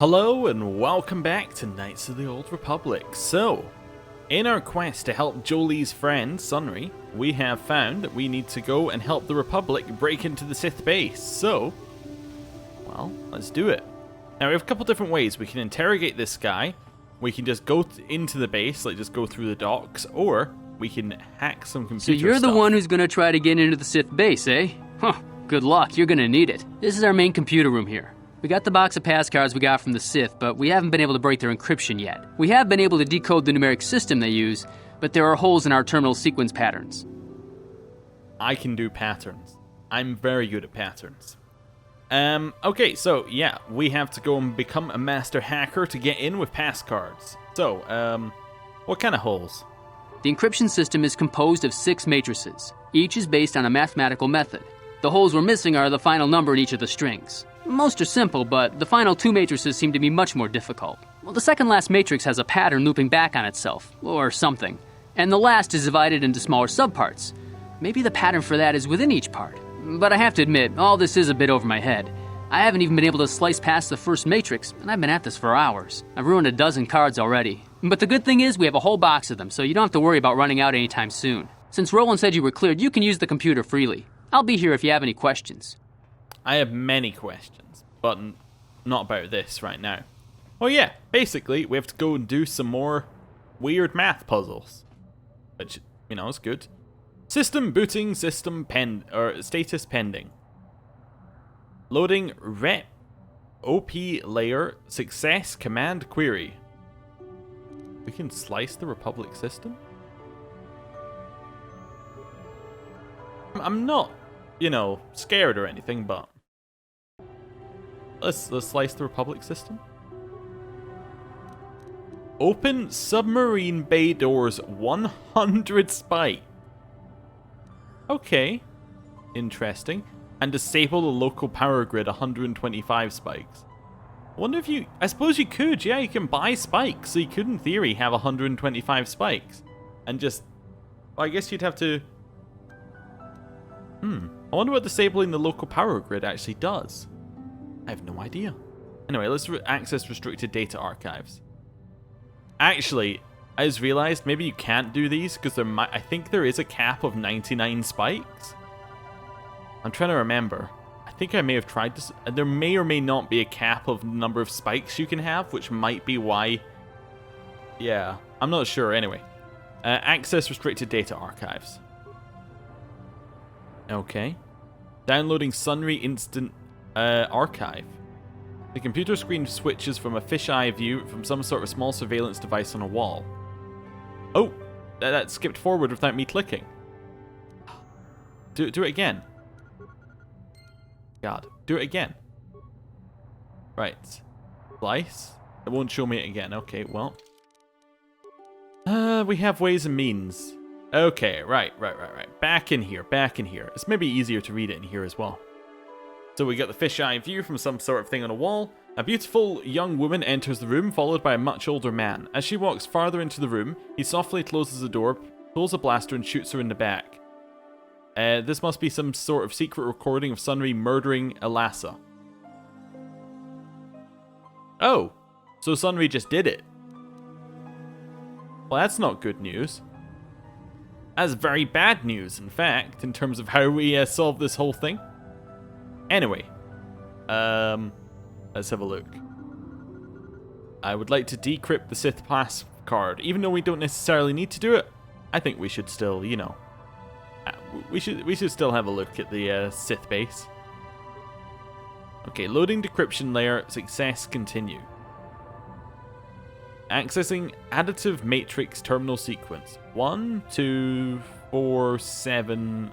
Hello and welcome back to Knights of the Old Republic. So, in our quest to help Jolie's friend, Sunry, we have found that we need to go and help the Republic break into the Sith base. So, well, let's do it. Now, we have a couple different ways. We can interrogate this guy, we can just go into the base, like just go through the docks, or we can hack some computer stuff. So you're the one who's gonna try to get into the Sith base, eh? Huh, good luck, you're gonna need it. This is our main computer room here. We got the box of pass cards we got from the Sith, but we haven't been able to break their encryption yet. We have been able to decode the numeric system they use, but there are holes in our terminal sequence patterns. I can do patterns. I'm very good at patterns. Okay, so yeah, we have to go and become a master hacker to get in with pass cards. So, what kind of holes? The encryption system is composed of 6 matrices. Each is based on a mathematical method. The holes we're missing are the final number in each of the strings. Most are simple, but the final 2 matrices seem to be much more difficult. Well, the second last matrix has a pattern looping back on itself, or something. And the last is divided into smaller subparts. Maybe the pattern for that is within each part. But I have to admit, all this is a bit over my head. I haven't even been able to slice past the first matrix, and I've been at this for hours. I've ruined a dozen cards already. But the good thing is we have a whole box of them, so you don't have to worry about running out anytime soon. Since Roland said you were cleared, you can use the computer freely. I'll be here if you have any questions. I have many questions, but not about this right now. Well, yeah, basically, we have to go and do some more weird math puzzles. Which, you know, is good. System booting, status pending. Loading rep OP layer success command query. We can slice the Republic system? I'm not, you know, scared or anything, but let's slice the Republic system. Open submarine bay doors 100 spike. Okay, interesting. And disable the local power grid 125 spikes. I wonder if I suppose you could, yeah, you can buy spikes, so you could in theory have 125 spikes. And just, well, I guess you'd have to, I wonder what disabling the local power grid actually does. I have no idea. Anyway, let's access restricted data archives. Actually, I just realized maybe you can't do these because I think there is a cap of 99 spikes. I'm trying to remember. I think I may have tried this. There may or may not be a cap of number of spikes you can have, which might be why. Yeah, I'm not sure. Anyway, access restricted data archives. Okay. Downloading Sunry Instant Archive. The computer screen switches from a fisheye view from some sort of small surveillance device on a wall. Oh, that skipped forward without me clicking. Do it again. God, do it again. Right. Slice. It won't show me it again. Okay, well. We have ways and means. Okay, right. Back in here. It's maybe easier to read it in here as well. So we got the fisheye view from some sort of thing on a wall. A beautiful young woman enters the room, followed by a much older man. As she walks farther into the room, he softly closes the door, pulls a blaster, and shoots her in the back. This must be some sort of secret recording of Sunry murdering Elassa. Oh, so Sunry just did it. Well, that's not good news. That's very bad news, in fact, in terms of how we solve this whole thing. Anyway, let's have a look. I would like to decrypt the Sith pass card. Even though we don't necessarily need to do it, I think we should still, you know, we should still have a look at the Sith base. Okay, loading decryption layer, success continue. Accessing additive matrix terminal sequence. 1, 2, 4, 7,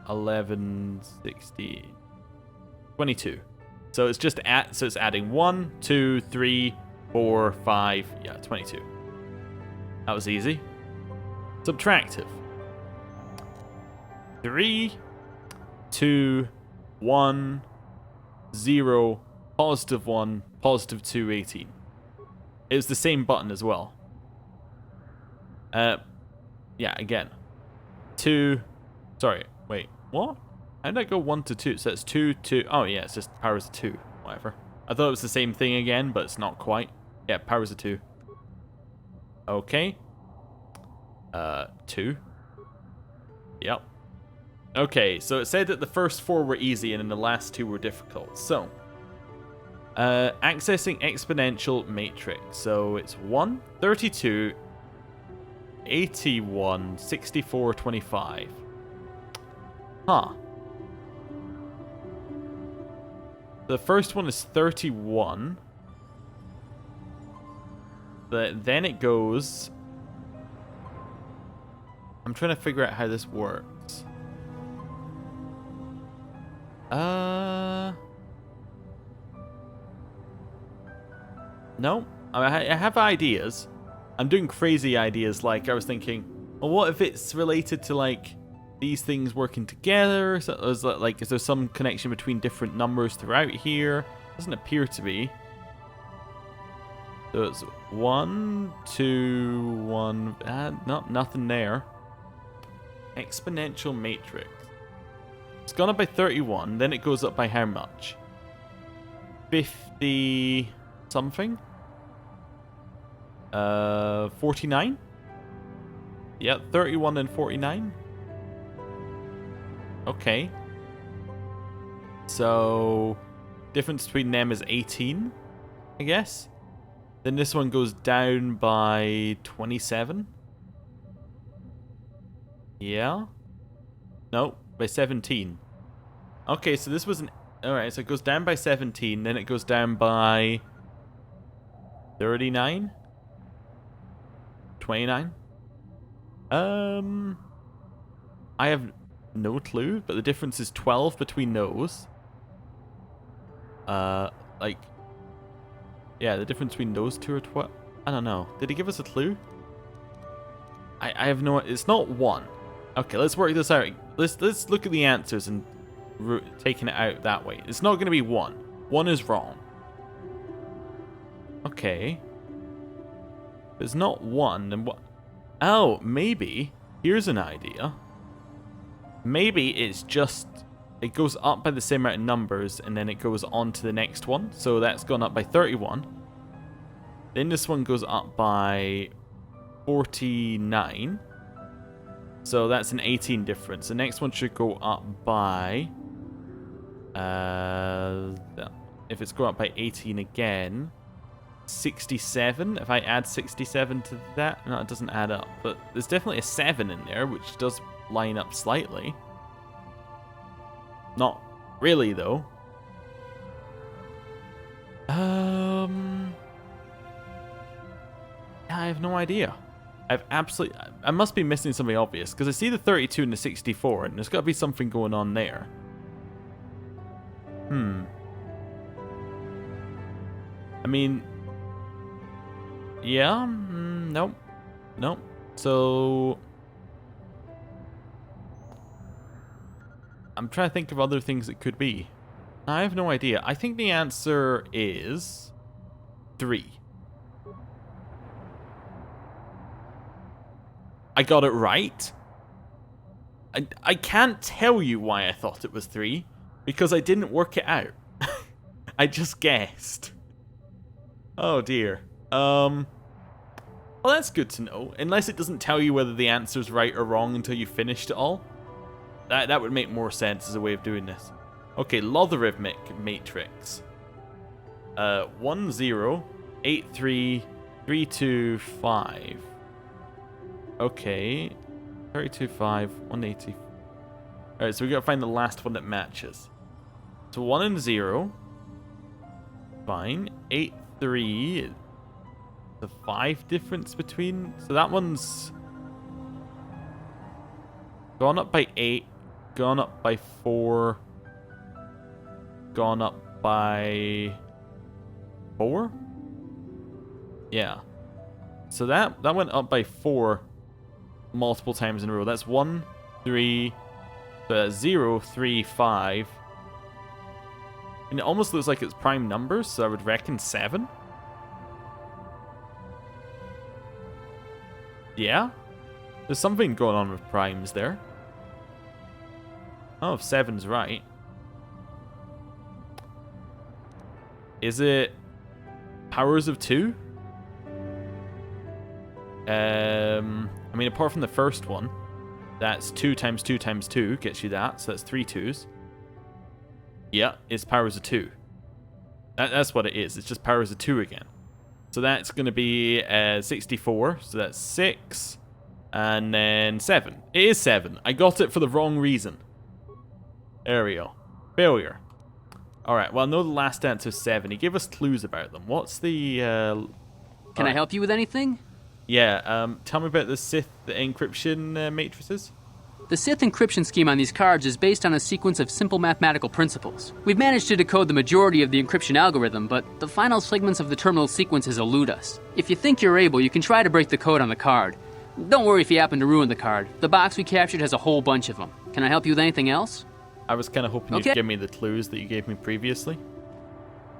11, 16, 22. So it's just it's adding 1, 2, 3, 4, 5, yeah, 22. That was easy. Subtractive. 3, 2, 1, 0, positive 1, positive 2, 18. It was the same button as well. Yeah, again. 2, sorry, wait, what? How did I go 1 to 2? So it's 2, 2, oh yeah, it's just powers of 2, whatever. I thought it was the same thing again, but it's not quite. Yeah, power's a 2. Okay. 2. Yep. Okay, so it said that the first 4 were easy and then the last 2 were difficult. So, accessing exponential matrix. So it's 1, 32, 81, 64, 25. Huh. The first one is 31. But then it goes... I'm trying to figure out how this works. No. I have ideas. I'm doing crazy ideas, like I was thinking, well, what if it's related to, like, these things working together? So, is there some connection between different numbers throughout here? Doesn't appear to be. So it's 1, 2, 1. Nothing there. Exponential matrix. It's gone up by 31. Then it goes up by how much? 50 something. 49. Yeah, 31 and 49. Okay. So, difference between them is 18, I guess. Then this one goes down by 27. Yeah. No, by 17. Okay, so this was an... Alright, so it goes down by 17, then it goes down by 39? 29? I have no clue, but the difference is 12 between those. Like... Yeah, the difference between those two are 12. I don't know. Did he give us a clue? I have no... It's not 1. Okay, let's work this out. Let's look at the answers and taking it out that way. It's not going to be 1. 1 is wrong. Okay. If it's not 1, then what? Oh, maybe. Here's an idea. Maybe it's just... It goes up by the same amount of numbers, and then it goes on to the next one. So that's gone up by 31. Then this one goes up by 49. So that's an 18 difference. The next one should go up by... if it's going up by 18 again... 67. If I add 67 to that... No, it doesn't add up. But there's definitely a 7 in there, which does line up slightly. Not really, though. I have no idea. I must be missing something obvious, because I see the 32 and the 64, and there's got to be something going on there. I mean... Yeah? Nope. Nope. So... I'm trying to think of other things it could be. I have no idea. I think the answer is 3. I got it right. I can't tell you why I thought it was 3, because I didn't work it out. I just guessed. Oh dear. Well, that's good to know. Unless it doesn't tell you whether the answer's right or wrong until you finished it all. That would make more sense as a way of doing this. Okay, logarithmic matrix. 1, 0, 8, 3, 3, 2, 5. Okay. 32, 5, 180. Alright, so we gotta find the last one that matches. So 1 and 0. Fine. 8, 3. The 5 difference between... So that one's... gone up by 8. Gone up by 4. Gone up by 4? Yeah. So that went up by 4 multiple times in a row. That's 1, 3, 0, 3, 5. And it almost looks like it's prime numbers, so I would reckon 7. Yeah? There's something going on with primes there. Oh, if 7's right. Is it powers of 2? I mean, apart from the first one, that's 2 times 2 times 2 gets you that, so that's 3 2s. Yeah, it's powers of 2. That's what it is. It's just powers of 2 again. So that's going to be 64. So that's 6. And then 7. It is 7. I got it for the wrong reason. There we go. Failure. Alright, well, I know the last answer is 7. He gave us clues about them. What's the... Can I help you with anything? Yeah, tell me about the Sith encryption matrices. The Sith encryption scheme on these cards is based on a sequence of simple mathematical principles. We've managed to decode the majority of the encryption algorithm, but the final segments of the terminal sequences elude us. If you think you're able, you can try to break the code on the card. Don't worry if you happen to ruin the card. The box we captured has a whole bunch of them. Can I help you with anything else? I was kind of hoping you'd give me the clues that you gave me previously.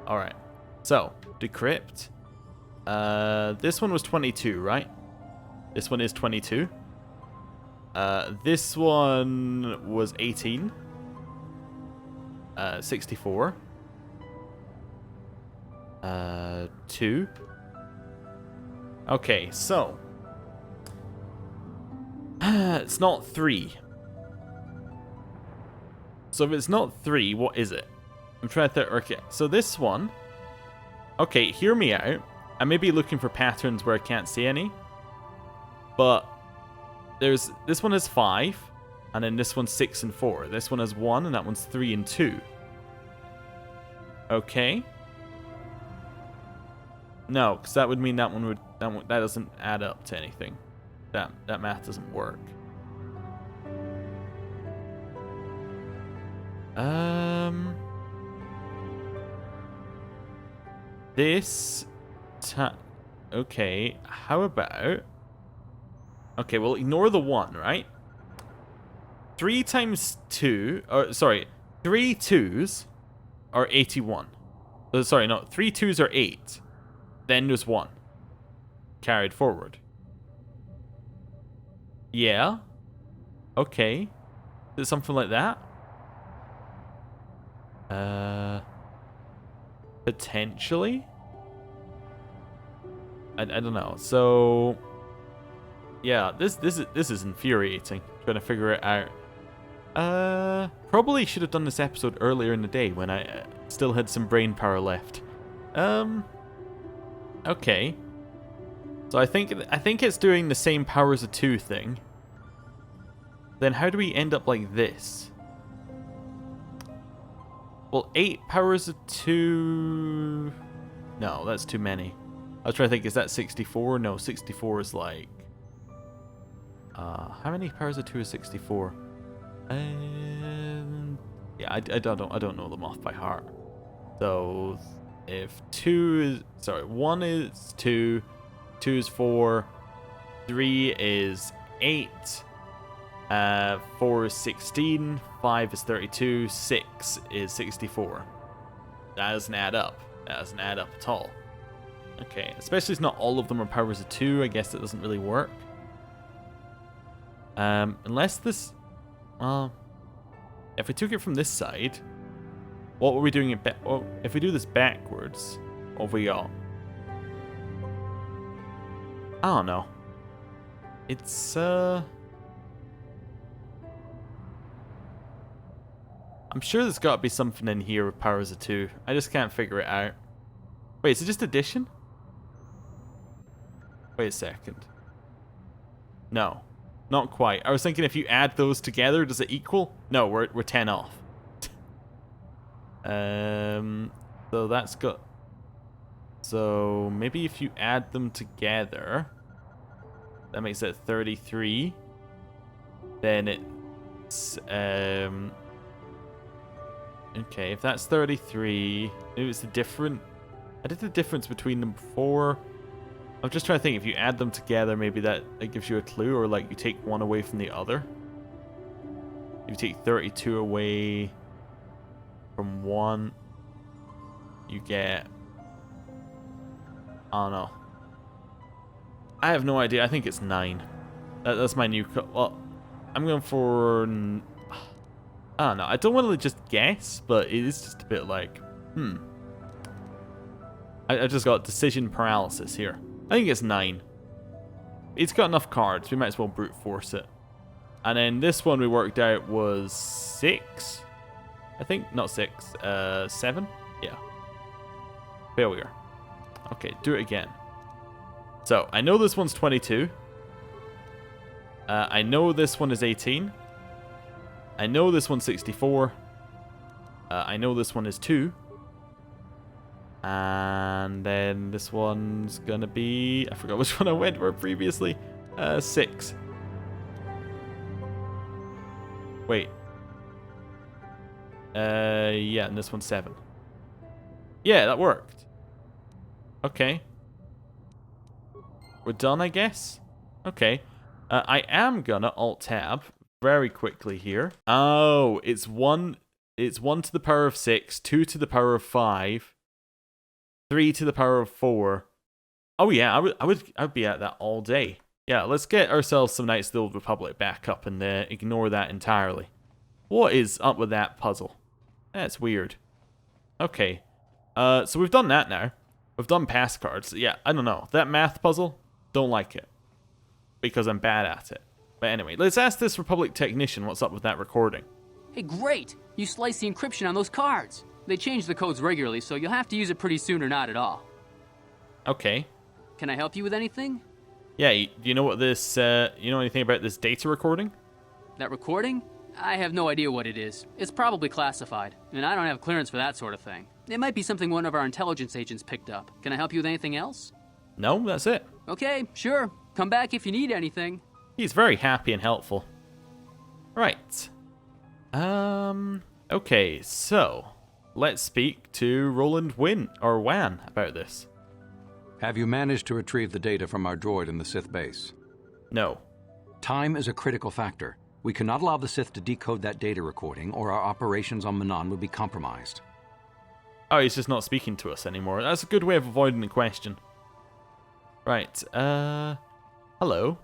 Alright, so, decrypt. This one was 22, right? This one is 22. This one was 18. 64. 2. Okay, so. It's not 3. So if it's not 3, what is it? I'm trying to think. Okay, so this one. Okay, hear me out. I may be looking for patterns where I can't see any. But there's this one has 5, and then this one's 6 and 4. This one has 1, and that one's 3 and 2. Okay. No, because that would mean that one would that doesn't add up to anything. That math doesn't work. This. Okay. How about? Okay, well, ignore the 1, right? 3 times 2, or sorry, 3 2s are 81. Sorry, no, 3 2s are 8. Then there's 1. Carried forward. Yeah. Okay. Is it something like that? Potentially? I don't know. So... yeah, this is infuriating. Trying to figure it out. Probably should have done this episode earlier in the day when I still had some brain power left. Okay. So I think it's doing the same powers of 2 thing. Then how do we end up like this? Well, 8 powers of 2. No, that's too many. I was trying to think, is that 64? No, 64 is like. How many powers of 2 is 64? Yeah, I don't know them off by heart. So if 1 is 2, 2 is 4, 3 is 8, 4 is 16, 5 is 32, 6 is 64. That doesn't add up. That doesn't add up at all. Okay, especially if not all of them are powers of 2, I guess that doesn't really work. Unless this... well, if we took it from this side, what were we doing it well, if we do this backwards, what have we got? I don't know. It's, I'm sure there's got to be something in here with powers of 2. I just can't figure it out. Wait, is it just addition? Wait a second. No. Not quite. I was thinking if you add those together, does it equal? No, we're 10 off. So that's got... so maybe if you add them together, that makes it 33. Then it's... okay, if that's 33, maybe it's the different... I did the difference between them before. I'm just trying to think, if you add them together, maybe that gives you a clue, or like you take one away from the other. If you take 32 away from one, you get... I don't know. I have no idea. I think it's 9. That's my new... well, I'm going for... I don't know. I don't want to just guess, but it is just a bit like... I just got decision paralysis here. I think it's 9. He's got enough cards. We might as well brute force it. And then this one we worked out was 6. I think, not 6. 7? Yeah. Failure. Okay, do it again. So, I know this one's 22. I know this one is 18. I know this one's 64. I know this one is 2. And then this one's gonna be... I forgot which one I went for previously. 6. Wait. Yeah, and this one's 7. Yeah, that worked. Okay. We're done, I guess? Okay. I am gonna Alt-Tab very quickly here. Oh, it's 1 to the power of 6, 2 to the power of 5, 3 to the power of 4. Oh yeah, I would be at that all day. Yeah, let's get ourselves some Knights of the Old Republic back up and ignore that entirely. What is up with that puzzle? That's weird. Okay. So we've done that now. We've done pass cards. Yeah, I don't know. That math puzzle, don't like it. Because I'm bad at it. But anyway, let's ask this Republic technician what's up with that recording. Hey, great! You sliced the encryption on those cards. They change the codes regularly, so you'll have to use it pretty soon or not at all. Okay. Can I help you with anything? Yeah, do you know what this, you know anything about this data recording? That recording? I have no idea what it is. It's probably classified, and I don't have clearance for that sort of thing. It might be something one of our intelligence agents picked up. Can I help you with anything else? No, that's it. Okay, sure. Come back if you need anything. He's very happy and helpful. Right. Okay, so let's speak to Roland Wan about this. Have you managed to retrieve the data from our droid in the Sith base? No. Time is a critical factor. We cannot allow the Sith to decode that data recording, or our operations on Manan would be compromised. Oh, he's just not speaking to us anymore. That's a good way of avoiding the question. Right, hello.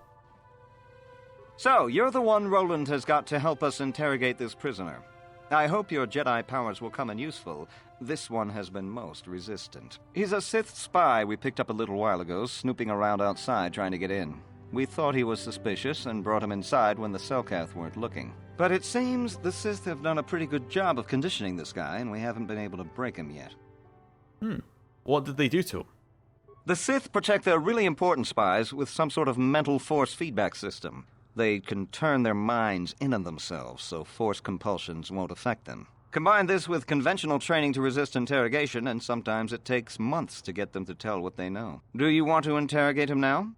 So, you're the one Roland has got to help us interrogate this prisoner. I hope your Jedi powers will come in useful. This one has been most resistant. He's a Sith spy we picked up a little while ago, snooping around outside trying to get in. We thought he was suspicious and brought him inside when the Selkath weren't looking. But it seems the Sith have done a pretty good job of conditioning this guy, and we haven't been able to break him yet. What did they do to him? The Sith protect their really important spies with some sort of mental force feedback system. They can turn their minds in on themselves, so force compulsions won't affect them. Combine this with conventional training to resist interrogation, and sometimes it takes months to get them to tell what they know. Do you want to interrogate him now?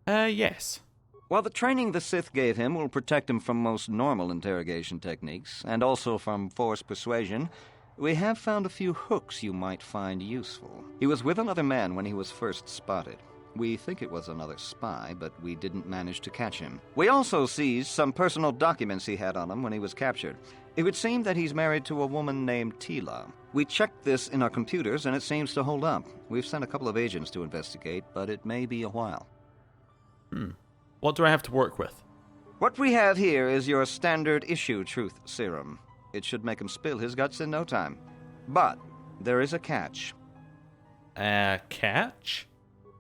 Yes. Well, the training the Sith gave him will protect him from most normal interrogation techniques, and also from force persuasion. We have found a few hooks you might find useful. He was with another man when he was first spotted. We think it was another spy, but we didn't manage to catch him. We also seized some personal documents he had on him when he was captured. It would seem that he's married to a woman named Tila. We checked this in our computers, and it seems to hold up. We've sent a couple of agents to investigate, but it may be a while. What do I have to work with? What we have here is your standard issue truth serum. It should make him spill his guts in no time. But there is a catch. A catch?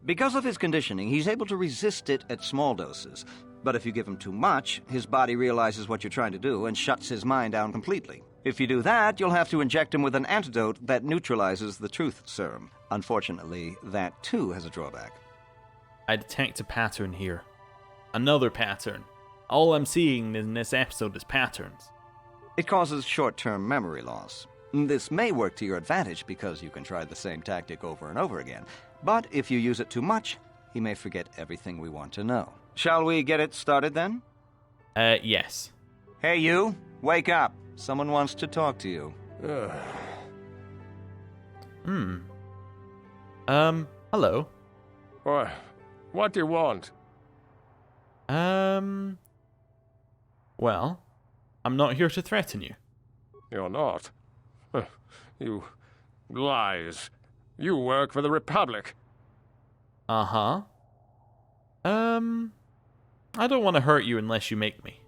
Because of his conditioning, he's able to resist it at small doses. But if you give him too much, his body realizes what you're trying to do and shuts his mind down completely. If you do that, you'll have to inject him with an antidote that neutralizes the truth serum. Unfortunately, that too has a drawback. I detect a pattern here. Another pattern. All I'm seeing in this episode is patterns. It causes short-term memory loss. This may work to your advantage because you can try the same tactic over and over again. But if you use it too much, he may forget everything we want to know. Shall we get it started then? Yes. Hey you, wake up. Someone wants to talk to you. Hello. What do you want? Well, I'm not here to threaten you. You're not. You lies. You work for the Republic. Uh-huh. I don't want to hurt you unless you make me.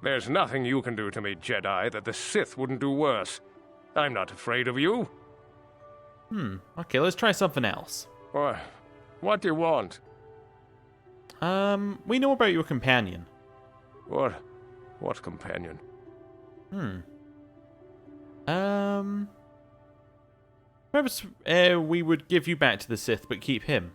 There's nothing you can do to me, Jedi, that the Sith wouldn't do worse. I'm not afraid of you. Okay, let's try something else. What do you want? We know about your companion. What companion? Perhaps we would give you back to the Sith, but keep him.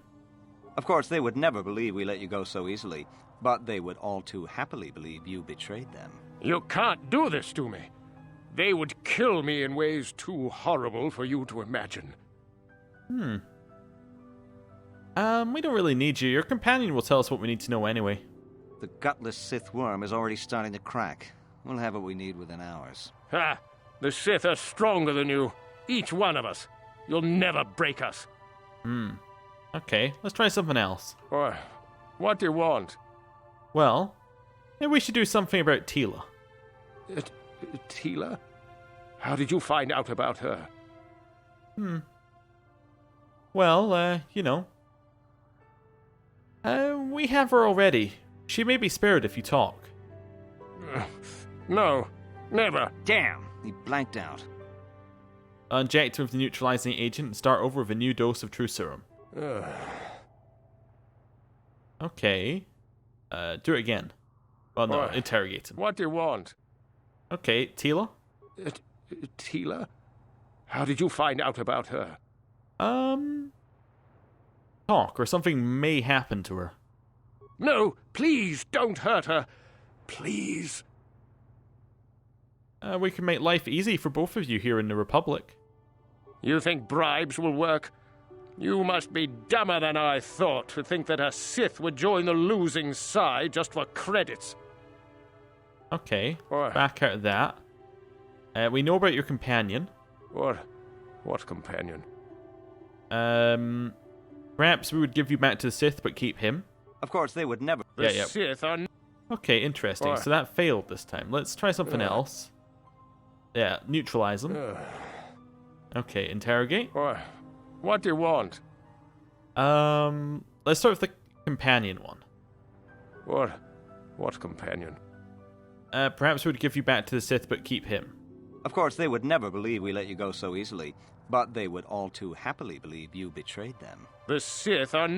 Of course, they would never believe we let you go so easily, but they would all too happily believe you betrayed them. You can't do this to me. They would kill me in ways too horrible for you to imagine. We don't really need you. Your companion will tell us what we need to know anyway. The gutless Sith worm is already starting to crack. We'll have what we need within hours. Ha! The Sith are stronger than you. Each one of us. You'll never break us. Okay, let's try something else. What do you want? Well, maybe we should do something about Tila. Tila? How did you find out about her? Well, we have her already. She may be spared if you talk. No, never. Damn! He blanked out. Inject him with the neutralizing agent and start over with a new dose of true serum. Okay. Do it again. Well, no, interrogate him. What do you want? Okay, Tila? Tila? How did you find out about her? Talk, or something may happen to her. No, please don't hurt her. Please. We can make life easy for both of you here in the Republic. You think bribes will work? You must be dumber than I thought to think that a Sith would join the losing side just for credits. Okay, back out of that. We know about your companion. What companion? Perhaps we would give you back to the Sith, but keep him. Of course, they would never... The Sith are... Okay, interesting. So that failed this time. Let's try something else. Yeah, neutralize them. Okay, interrogate. What do you want? Let's start with the companion one. What companion? Perhaps we'd give you back to the Sith, but keep him. Of course, they would never believe we let you go so easily, but they would all too happily believe you betrayed them. The Sith are...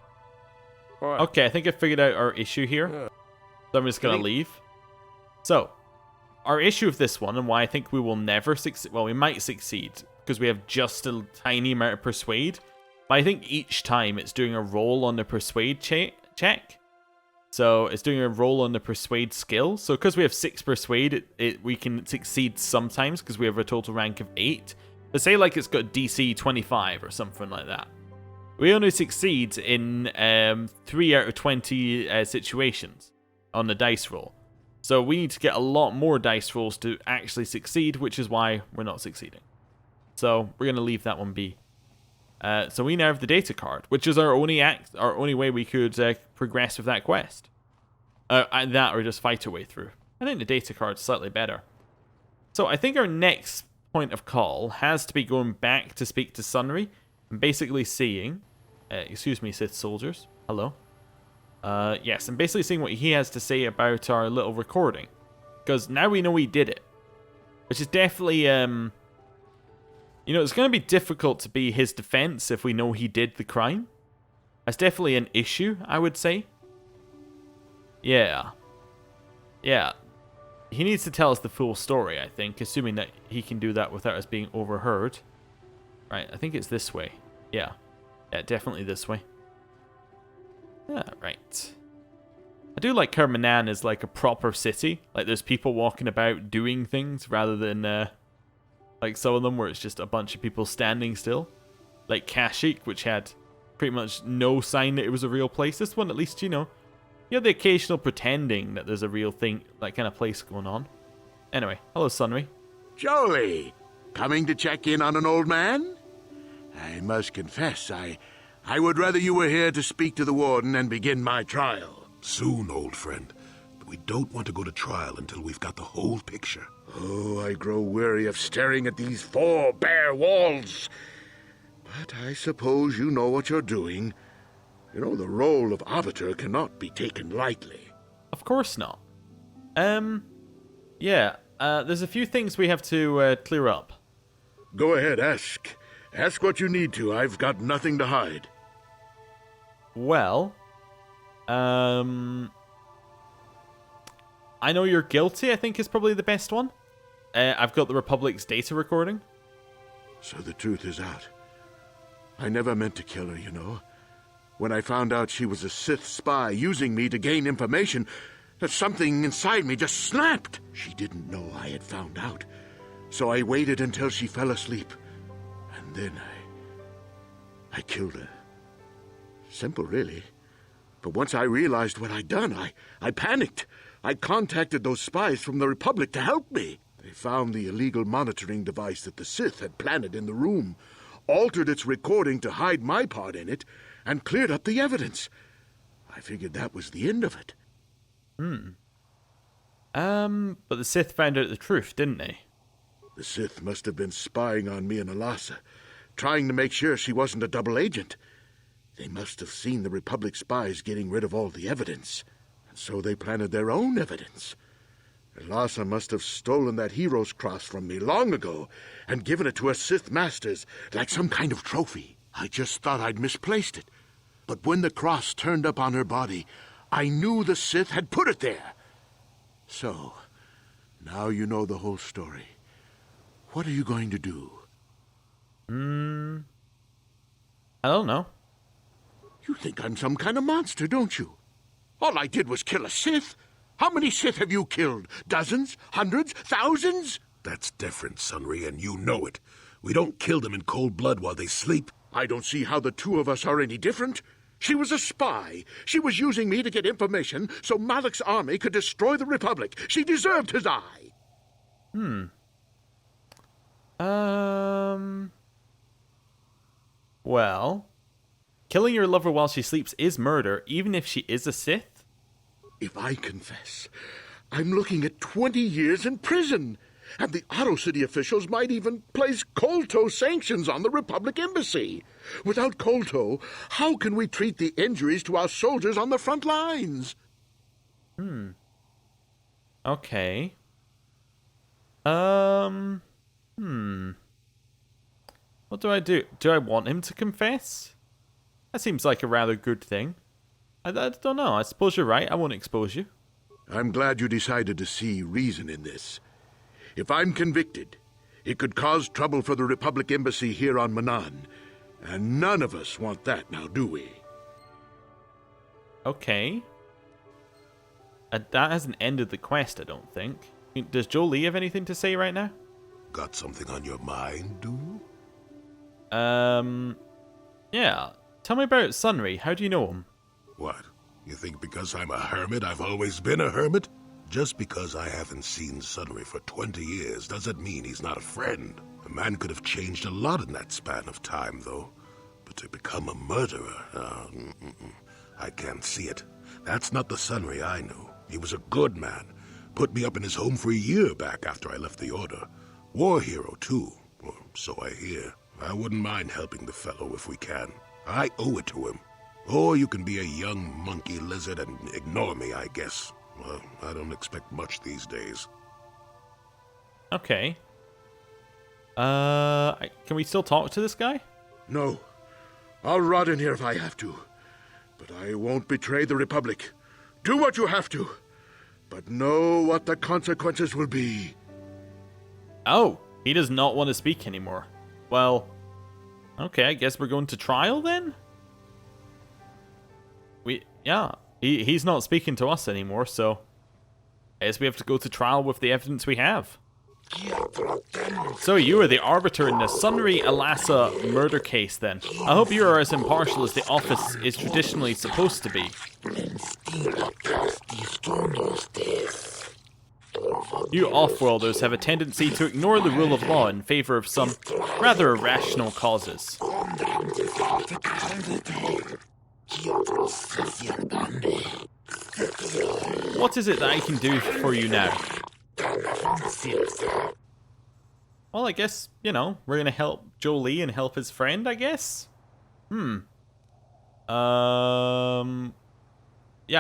Okay, I think I figured out our issue here. So I'm just going to leave. So, our issue with this one, and why I think we will never succeed... Well, we might succeed, because we have just a tiny amount of Persuade. But I think each time it's doing a roll on the Persuade check. So, it's doing a roll on the Persuade skill. So, because we have 6 Persuade, we can succeed sometimes, because we have a total rank of 8. But say, like, it's got DC 25 or something like that. We only succeed in 3 out of 20 situations on the dice roll. So we need to get a lot more dice rolls to actually succeed, which is why we're not succeeding. So we're going to leave that one be. So we now have the data card, which is our only way we could progress with that quest. And that or just fight our way through. I think the data card's slightly better. So I think our next point of call has to be going back to speak to Sunry and basically seeing... excuse me, Sith soldiers. Hello. Yes, and basically seeing what he has to say about our little recording. Because now we know he did it. Which is definitely, it's going to be difficult to be his defense if we know he did the crime. That's definitely an issue, I would say. Yeah. Yeah. He needs to tell us the full story, I think, assuming that he can do that without us being overheard. Right, I think it's this way. Yeah. Yeah, definitely this way. Yeah, right. I do like how Manan is like a proper city. Like there's people walking about doing things rather than like some of them where it's just a bunch of people standing still. Like Kashyyyk, which had pretty much no sign that it was a real place. This one, at least, you have the occasional pretending that there's a real thing, like kind of place going on. Anyway, hello, Sunry. Jolie, coming to check in on an old man? I must confess, I would rather you were here to speak to the warden and begin my trial. Soon, old friend. But we don't want to go to trial until we've got the whole picture. Oh, I grow weary of staring at these 4 bare walls. But I suppose you know what you're doing. You know, the role of arbiter cannot be taken lightly. Of course not. Yeah, there's a few things we have to clear up. Go ahead, ask. Ask what you need to. I've got nothing to hide. Well, I know you're guilty, I think is probably the best one. I've got the Republic's data recording. So the truth is out. I never meant to kill her, you know. When I found out she was a Sith spy using me to gain information, that something inside me just snapped. She didn't know I had found out. So I waited until she fell asleep. And then I killed her. Simple, really. But once I realized what I'd done, I panicked. I contacted those spies from the Republic to help me. They found the illegal monitoring device that the Sith had planted in the room, altered its recording to hide my part in it, and cleared up the evidence. I figured that was the end of it. But the Sith found out the truth, didn't they? The Sith must have been spying on me and Alasa, trying to make sure she wasn't a double agent. They must have seen the Republic spies getting rid of all the evidence, and so they planted their own evidence. Alasa must have stolen that hero's cross from me long ago and given it to her Sith masters like some kind of trophy. I just thought I'd misplaced it. But when the cross turned up on her body, I knew the Sith had put it there. So, now you know the whole story. What are you going to do? I don't know. You think I'm some kind of monster, don't you? All I did was kill a Sith. How many Sith have you killed? Dozens? Hundreds? Thousands? That's different, Sunry, and you know it. We don't kill them in cold blood while they sleep. I don't see how the two of us are any different. She was a spy. She was using me to get information so Malak's army could destroy the Republic. She deserved his eye. Well, killing your lover while she sleeps is murder, even if she is a Sith. If I confess, I'm looking at 20 years in prison. And the Otto City officials might even place Kolto sanctions on the Republic Embassy. Without Kolto, how can we treat the injuries to our soldiers on the front lines? Okay. What do I do? Do I want him to confess? That seems like a rather good thing. I don't know. I suppose you're right. I won't expose you. I'm glad you decided to see reason in this. If I'm convicted, it could cause trouble for the Republic Embassy here on Manan. And none of us want that now, do we? Okay. That hasn't ended the quest, I don't think. Does Jolie have anything to say right now? Got something on your mind, do? Yeah. Tell me about Sunry. How do you know him? What? You think because I'm a hermit I've always been a hermit? Just because I haven't seen Sunry for 20 years doesn't mean he's not a friend. A man could have changed a lot in that span of time, though. But to become a murderer, I can't see it. That's not the Sunry I knew. He was a good man. Put me up in his home for a year back after I left the Order. War hero, too. Or so I hear. I wouldn't mind helping the fellow if we can. I owe it to him. Or you can be a young monkey lizard and ignore me, I guess. Well, I don't expect much these days. Okay. Can we still talk to this guy? No. I'll rot in here if I have to. But I won't betray the Republic. Do what you have to. But know what the consequences will be. Oh, he does not want to speak anymore. Well, okay, I guess we're going to trial then? He's not speaking to us anymore, so I guess we have to go to trial with the evidence we have. So you are the arbiter in the Sunry Alasa murder case then. I hope you are as impartial as the office is traditionally supposed to be. You off-worlders have a tendency to ignore the rule of law in favor of some rather irrational causes. What is it that I can do for you now? Well, I guess, we're gonna help Jolie and help his friend, I guess? Yeah, I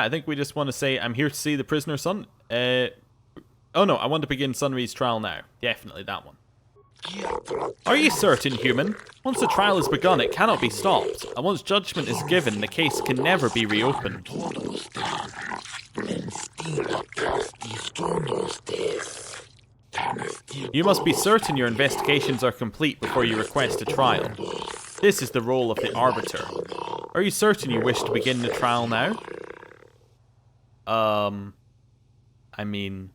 think we just want to say, I'm here to see the prisoner son. Oh no, I want to begin Sunry's trial now. Definitely that one. Are you certain, human? Once the trial is begun, it cannot be stopped, and once judgment is given, the case can never be reopened. You must be certain your investigations are complete before you request a trial. This is the role of the arbiter. Are you certain you wish to begin the trial now? I mean,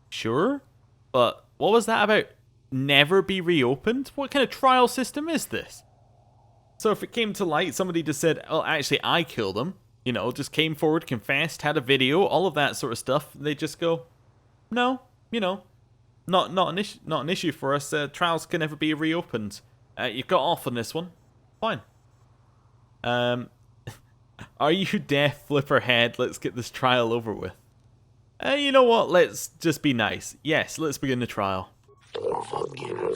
sure, but what was that about? Never be reopened? What kind of trial system is this? So if it came to light, somebody just said, oh, actually, I killed him, you know, just came forward, confessed, had a video, all of that sort of stuff, they just go, no, you know, not an issue for us, trials can never be reopened. You got off on this one, fine. Are you deaf, Flipperhead? Let's get this trial over with. You know what, let's just be nice. Yes, let's begin the trial.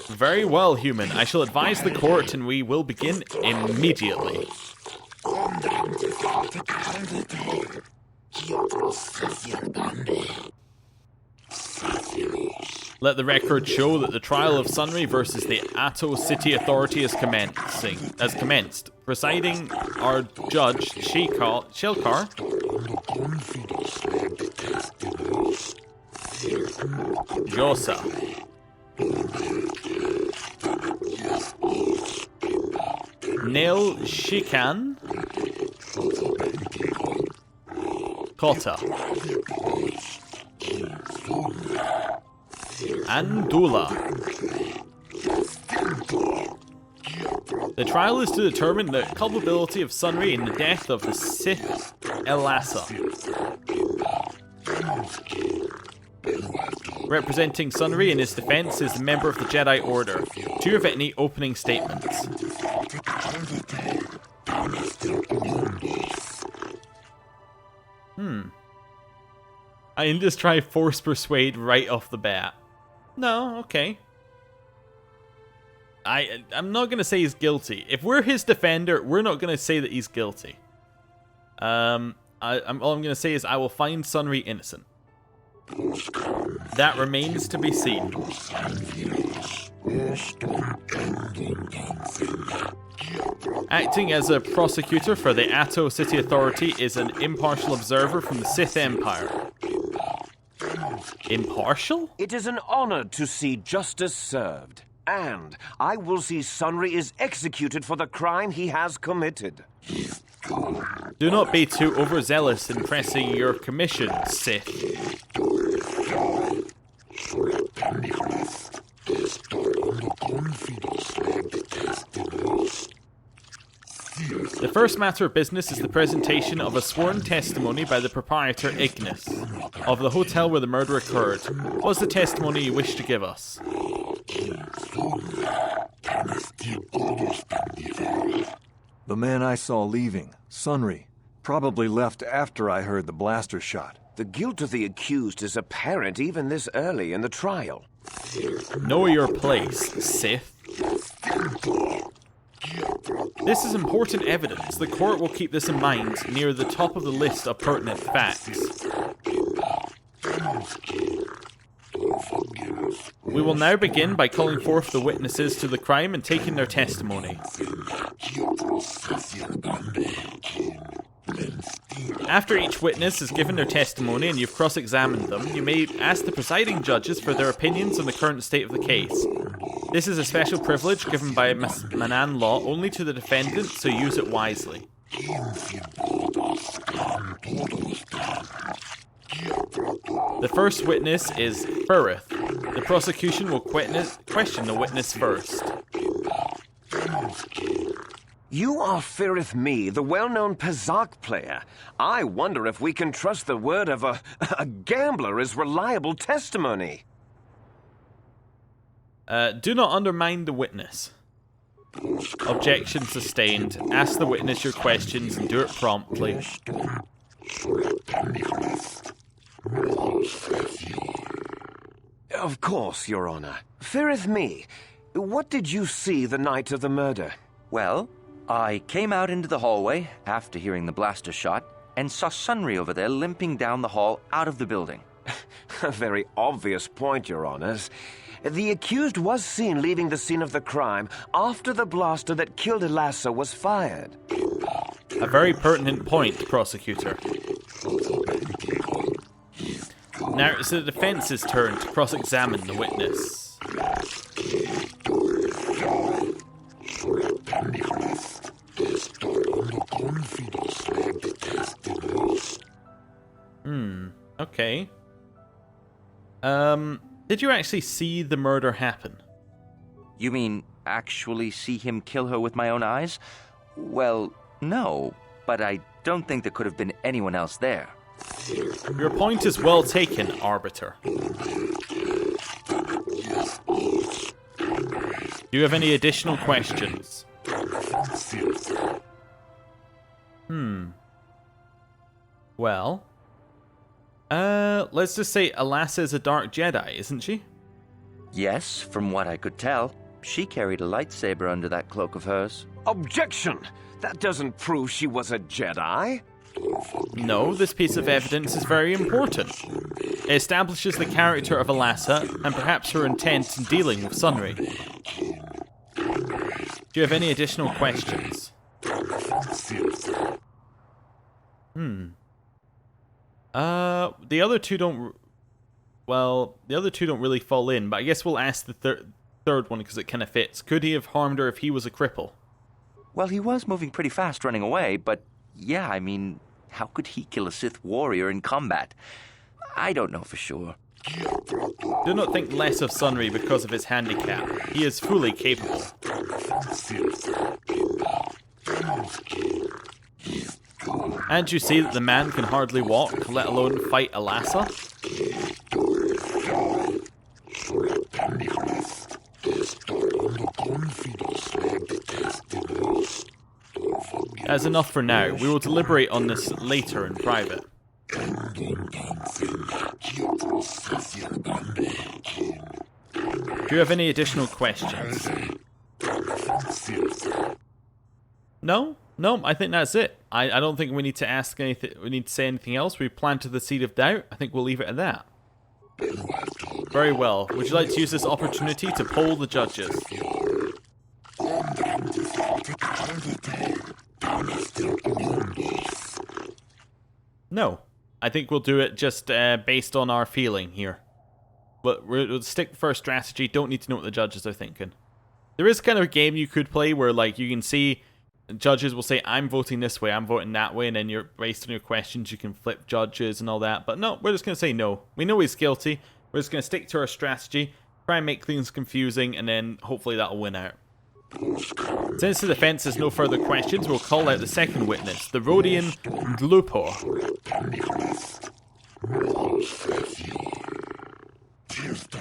Very well, human. I shall advise the court and we will begin immediately. Let the record show that the trial of Sunry versus the Atto City Authority is commenced. Presiding our judge, Shelkar. Josa. Nail Shikan. Kota. Andula. The trial is to determine the culpability of Sunry in the death of the Sith Elassa. Representing Sunry in his defense is the member of the Jedi Order. Do you have any opening statements? I can just try force persuade right off the bat. No, okay. I'm not gonna say he's guilty. If we're his defender, we're not gonna say that he's guilty. All I'm gonna say is I will find Sunry innocent. That remains to be seen. Acting as a prosecutor for the Atto City Authority is an impartial observer from the Sith Empire. Impartial? It is an honor to see justice served, and I will see Sunry is executed for the crime he has committed. Do not be too overzealous in pressing your commission, Sith. The first matter of business is the presentation of a sworn testimony by the proprietor Ignis of the hotel where the murder occurred. What was the testimony you wish to give us? The man I saw leaving, Sunry, probably left after I heard the blaster shot. The guilt of the accused is apparent even this early in the trial. Know your place, Sith. This is important evidence. The court will keep this in mind near the top of the list of pertinent facts. We will now begin by calling forth the witnesses to the crime and taking their testimony. After each witness has given their testimony and you've cross-examined them, you may ask the presiding judges for their opinions on the current state of the case. This is a special privilege given by Manan law only to the defendant, so use it wisely. The first witness is Furith. The prosecution will question the witness first. You are Firith Me, the well-known Pazak player. I wonder if we can trust the word of a gambler as reliable testimony. Do not undermine the witness. Objection sustained. Ask the witness your questions and do it promptly. Of course, Your Honor. Firith Me, what did you see the night of the murder? Well, I came out into the hallway after hearing the blaster shot and saw Sunry over there limping down the hall out of the building. A very obvious point, Your Honors. The accused was seen leaving the scene of the crime after the blaster that killed Elasa was fired. A very pertinent point, prosecutor. Now it's the defense's turn to cross-examine the witness. Okay. Did you actually see the murder happen? You mean actually see him kill her with my own eyes? Well, no, but I don't think there could have been anyone else there. Your point is well taken, Arbiter. Do you have any additional questions? Well, let's just say Elasa is a dark Jedi, isn't she? Yes, from what I could tell. She carried a lightsaber under that cloak of hers. Objection! That doesn't prove she was a Jedi. No, this piece of evidence is very important. It establishes the character of Elasa and perhaps her intent in dealing with Sunry. Do you have any additional questions? The other two don't... Well, the other two don't really fall in, but I guess we'll ask the third one because it kind of fits. Could he have harmed her if he was a cripple? Well, he was moving pretty fast running away, but yeah, I mean, how could he kill a Sith warrior in combat? I don't know for sure. Do not think less of Sunry because of his handicap. He is fully capable. And you see that the man can hardly walk, let alone fight Elasa? That's enough for now. We will deliberate on this later in private. Do you have any additional questions? No? No, I think that's it. I don't think we need to ask anything. We need to say anything else. We've planted the seed of doubt. I think we'll leave it at that. Very well. Would you like to use this opportunity to poll the judges? No. I think we'll do it just based on our feeling here. But we'll stick for our strategy. Don't need to know what the judges are thinking. There is kind of a game you could play where, like, you can see judges will say, I'm voting this way, I'm voting that way, and then you're based on your questions, you can flip judges and all that. But no, we're just going to say no. We know he's guilty. We're just going to stick to our strategy, try and make things confusing, and then hopefully that'll win out. Since the defense has no further questions, we'll call out the second witness, the Rhodian Glupor.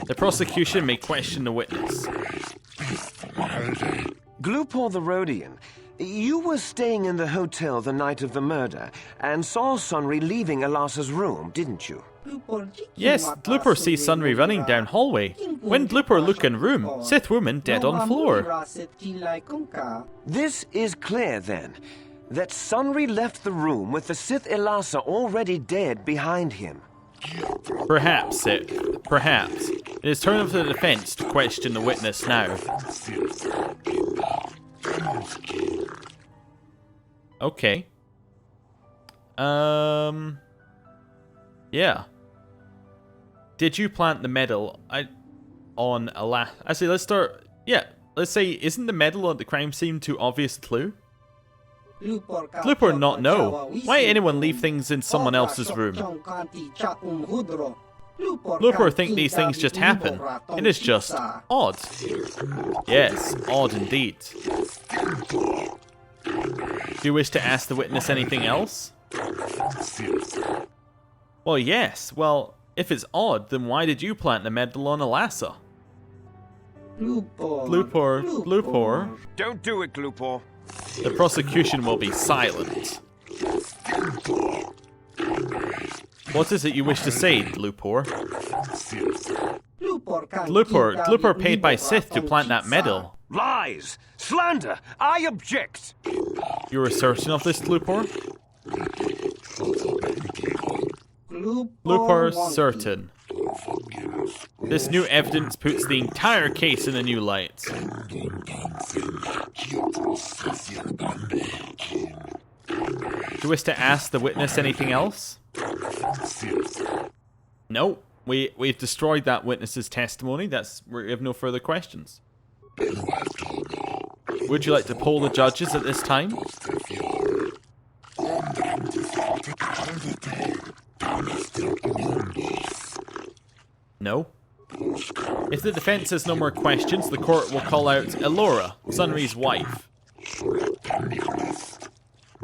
The prosecution may question the witness. Glupor the Rhodian, you were staying in the hotel the night of the murder and saw Sunry leaving Elasa's room, didn't you? Yes, Glupor sees Sunry running down hallway. When Glupor look in room, Sith woman dead on floor. This is clear then, that Sunry left the room with the Sith Elasa already dead behind him. Perhaps, Sith. Perhaps. It is turn of the defense to question the witness now. Okay. Yeah. Did you plant the medal on Elasa? Actually, let's start... Yeah, let's say, isn't the medal at the crime scene too obvious a clue? Glupor not know. Why anyone leave things in someone else's room? Glupor think these things just happen. It is just odd. Yes, odd indeed. Do you wish to ask the witness anything else? Well, yes. Well, if it's odd, then why did you plant the medal on Elasa? Glupor. Don't do it, Glupor. The prosecution will be silent. What is it you wish to say, Glupor? Glupor paid by Sith to plant that medal. Lies! Slander! I object! You are certain of this, Glupor? Glupor certain. This new evidence puts the entire case in a new light. Do you wish to ask the witness anything else? No. We've destroyed that witness's testimony. We have no further questions. Would you like to poll the judges at this time? No. If the defense has no more questions, the court will call out Elora, Sunry's wife.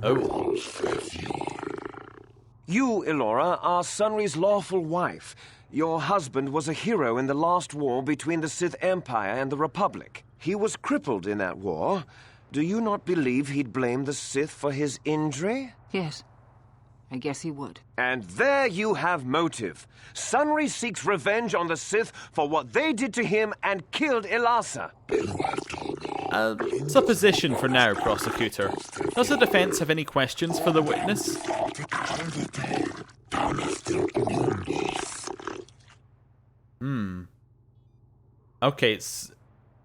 Oh. You, Elora, are Sunry's lawful wife. Your husband was a hero in the last war between the Sith Empire and the Republic. He was crippled in that war. Do you not believe he'd blame the Sith for his injury? Yes. I guess he would. And there you have motive. Sunry seeks revenge on the Sith for what they did to him and killed Ilasa. Supposition for now, prosecutor. Does the defense have any questions for the witness? Okay,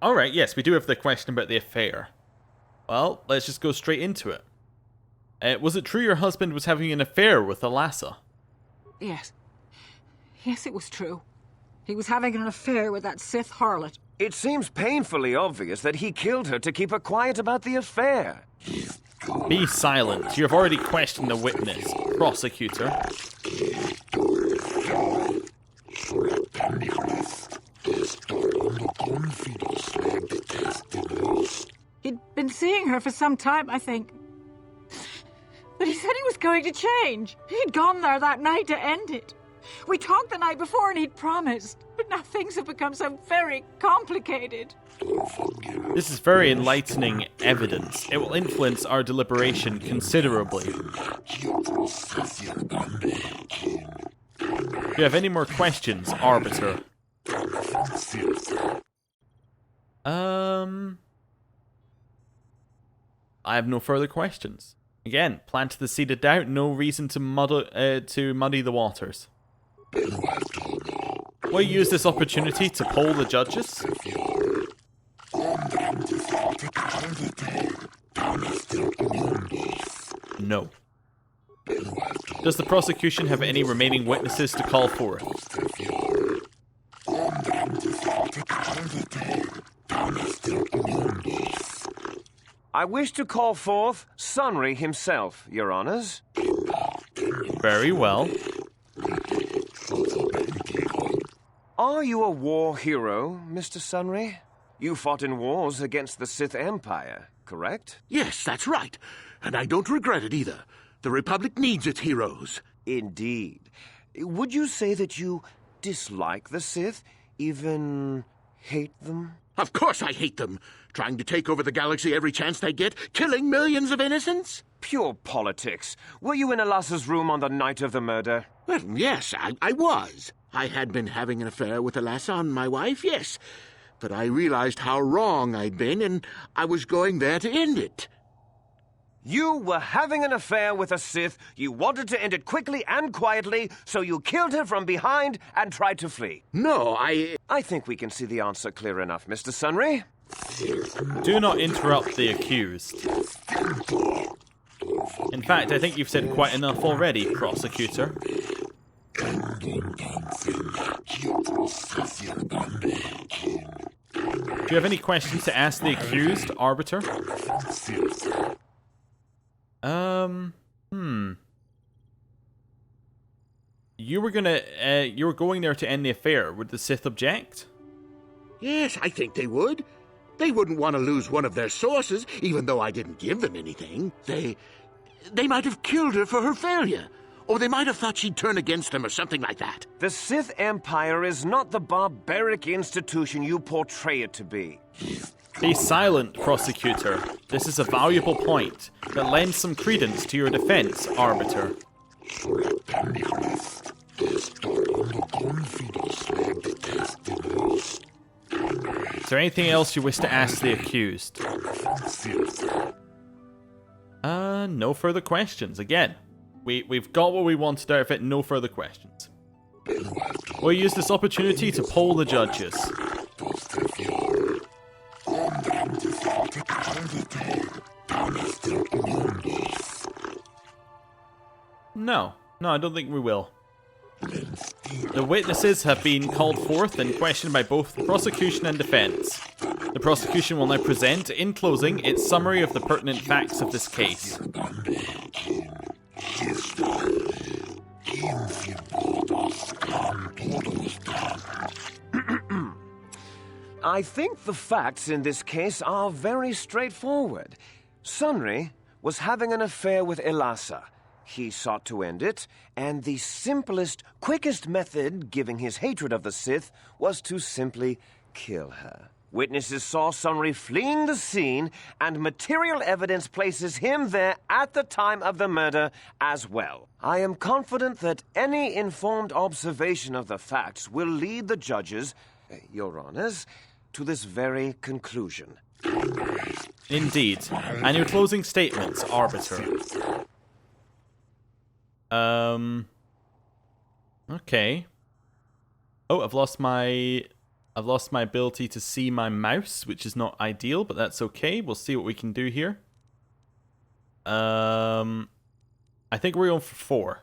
alright, yes, we do have the question about the affair. Well, let's just go straight into it. Was it true your husband was having an affair with Ilasa? Yes. Yes, it was true. He was having an affair with that Sith harlot. It seems painfully obvious that he killed her to keep her quiet about the affair. Be silent. You have already questioned the witness, prosecutor. He'd been seeing her for some time, I think. But he said he was going to change. He'd gone there that night to end it. We talked the night before and he'd promised. But now things have become so very complicated. This is very enlightening evidence. It will influence our deliberation considerably. Do you have any more questions, Arbiter? I have no further questions. Again, planted the seed of doubt, no reason to muddy the waters. Will you use this opportunity to poll the judges? No. Does the prosecution have any remaining witnesses to call forth? I wish to call forth Sunry himself, Your Honors. Very well. Are you a war hero, Mr. Sunry? You fought in wars against the Sith Empire, correct? Yes, that's right. And I don't regret it either. The Republic needs its heroes. Indeed. Would you say that you dislike the Sith, even hate them? Of course I hate them. Trying to take over the galaxy every chance they get, killing millions of innocents. Pure politics. Were you in Ilasa's room on the night of the murder? Well, yes, I was. I had been having an affair with Ilasa, my wife, yes. But I realized how wrong I'd been, and I was going there to end it. You were having an affair with a Sith. You wanted to end it quickly and quietly, so you killed her from behind and tried to flee. No, I think we can see the answer clear enough, Mr. Sunry. Do not interrupt the accused. In fact, I think you've said quite enough already, prosecutor. Do you have any questions to ask the accused, Arbiter? You were going there to end the affair. Would the Sith object? Yes, I think they would. They wouldn't want to lose one of their sources, even though I didn't give them anything. They might have killed her for her failure. Or they might have thought she'd turn against them or something like that. The Sith Empire is not the barbaric institution you portray it to be. Be silent, prosecutor. This is a valuable point that lends some credence to your defense, Arbiter. Is there anything else you wish to ask the accused? No further questions. Again, we've got what we wanted out of it. No further questions. We'll use this opportunity to poll the judges. No, I don't think we will. The witnesses have been called forth and questioned by both the prosecution and defense. The prosecution will now present, in closing, its summary of the pertinent facts of this case. I think the facts in this case are very straightforward. Sunry was having an affair with Elasa. He sought to end it, and the simplest, quickest method, given his hatred of the Sith, was to simply kill her. Witnesses saw Sunry fleeing the scene, and material evidence places him there at the time of the murder as well. I am confident that any informed observation of the facts will lead the judges, Your Honors, to this very conclusion. Indeed. And your closing statements, Arbiter. Okay. Oh, I've lost my ability to see my mouse, which is not ideal, but that's okay. We'll see what we can do here. I think we're going for 4.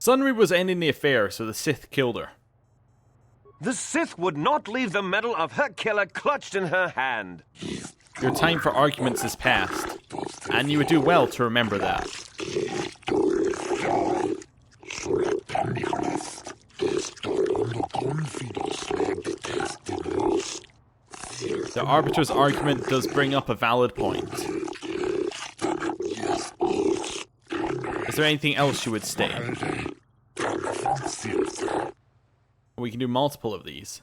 Sunry was ending the affair, so the Sith killed her. The Sith would not leave the medal of her killer clutched in her hand. Your time for arguments is past, and you would do well to remember that. The Arbiter's argument does bring up a valid point. Is there anything else you would state? We can do multiple of these.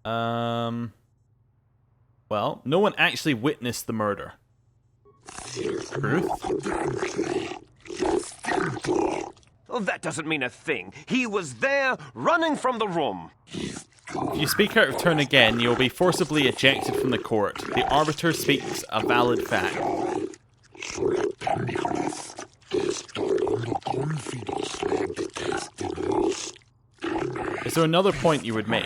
Well, no one actually witnessed the murder. Truth? Oh, that doesn't mean a thing. He was there, running from the room. If you speak out of turn again, you'll be forcibly ejected from the court. The Arbiter speaks a valid fact. Is there another point you would make?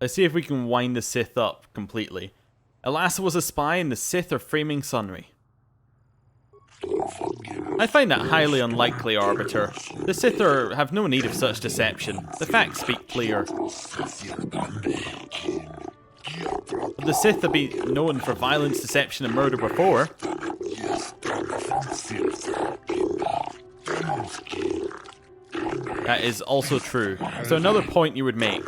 Let's see if we can wind the Sith up completely. Elasa was a spy and the Sith are framing Sunry. I find that highly unlikely, Arbiter. The Sith have no need of such deception. The facts speak clear. The Sith have been known for violence, deception and murder before. That is also true. So another point you would make.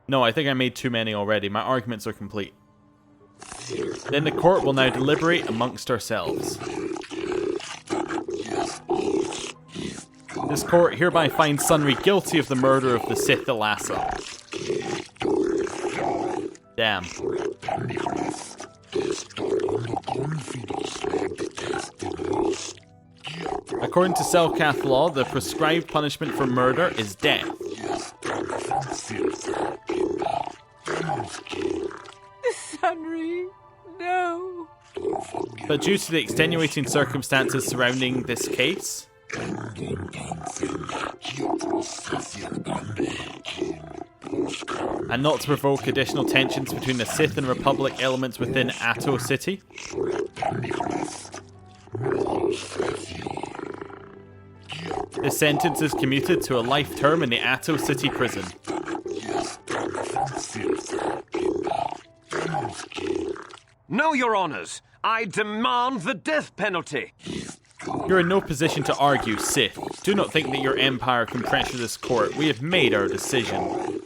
No, I think I made too many already. My arguments are complete. Then the court will now deliberate amongst ourselves. This court hereby finds Sunry guilty of the murder of the Sith Elasa. Damn. According to Selkath law, the prescribed punishment for murder is death. Sunry, no. But due to the extenuating circumstances surrounding this case, and not to provoke additional tensions between the Sith and Republic elements within Atto City, this sentence is commuted to a life term in the Atto City prison. No, Your Honors. I demand the death penalty. You're in no position to argue, Sith. Do not think that your empire can pressure this court. We have made our decision.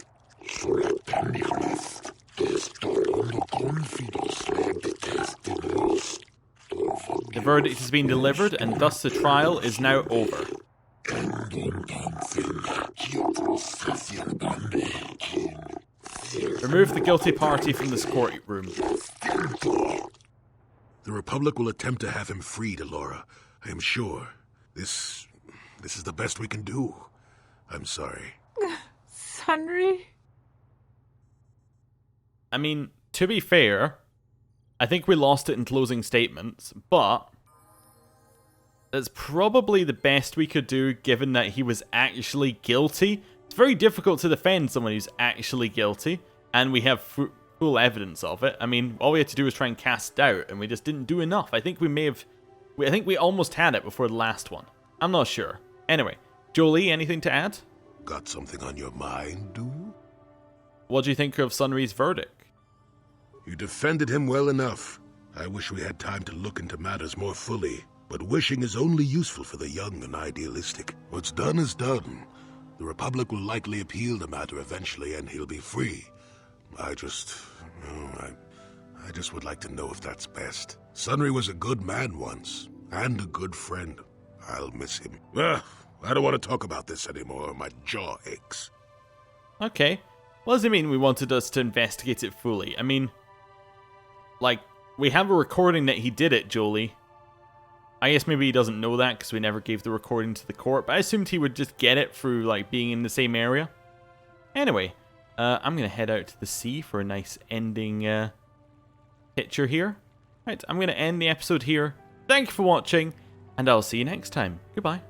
The verdict has been delivered, and thus the trial is now over. Remove the guilty party from this courtroom. The Republic will attempt to have him freed, Alora. I am sure. This is the best we can do. I'm sorry. Sunry? I mean, to be fair, I think we lost it in closing statements, but That's probably the best we could do, given that he was actually guilty. It's very difficult to defend someone who's actually guilty, and we have full evidence of it. I mean, all we had to do was try and cast doubt, and we just didn't do enough. I think I think we almost had it before the last one. I'm not sure. Anyway, Jolie, anything to add? Got something on your mind, do you? What do you think of Sunry's verdict? You defended him well enough. I wish we had time to look into matters more fully. But wishing is only useful for the young and idealistic. What's done is done. The Republic will likely appeal the matter eventually, and he'll be free. I just would like to know if that's best. Sunry was a good man once, and a good friend. I'll miss him. I don't want to talk about this anymore. My jaw aches. Okay. What does it mean we wanted us to investigate it fully? I mean, like, we have a recording that he did it, Jolie. I guess maybe he doesn't know that because we never gave the recording to the court, but I assumed he would just get it through, like, being in the same area. Anyway, I'm going to head out to the sea for a nice ending picture here. Right, I'm going to end the episode here. Thank you for watching, and I'll see you next time. Goodbye.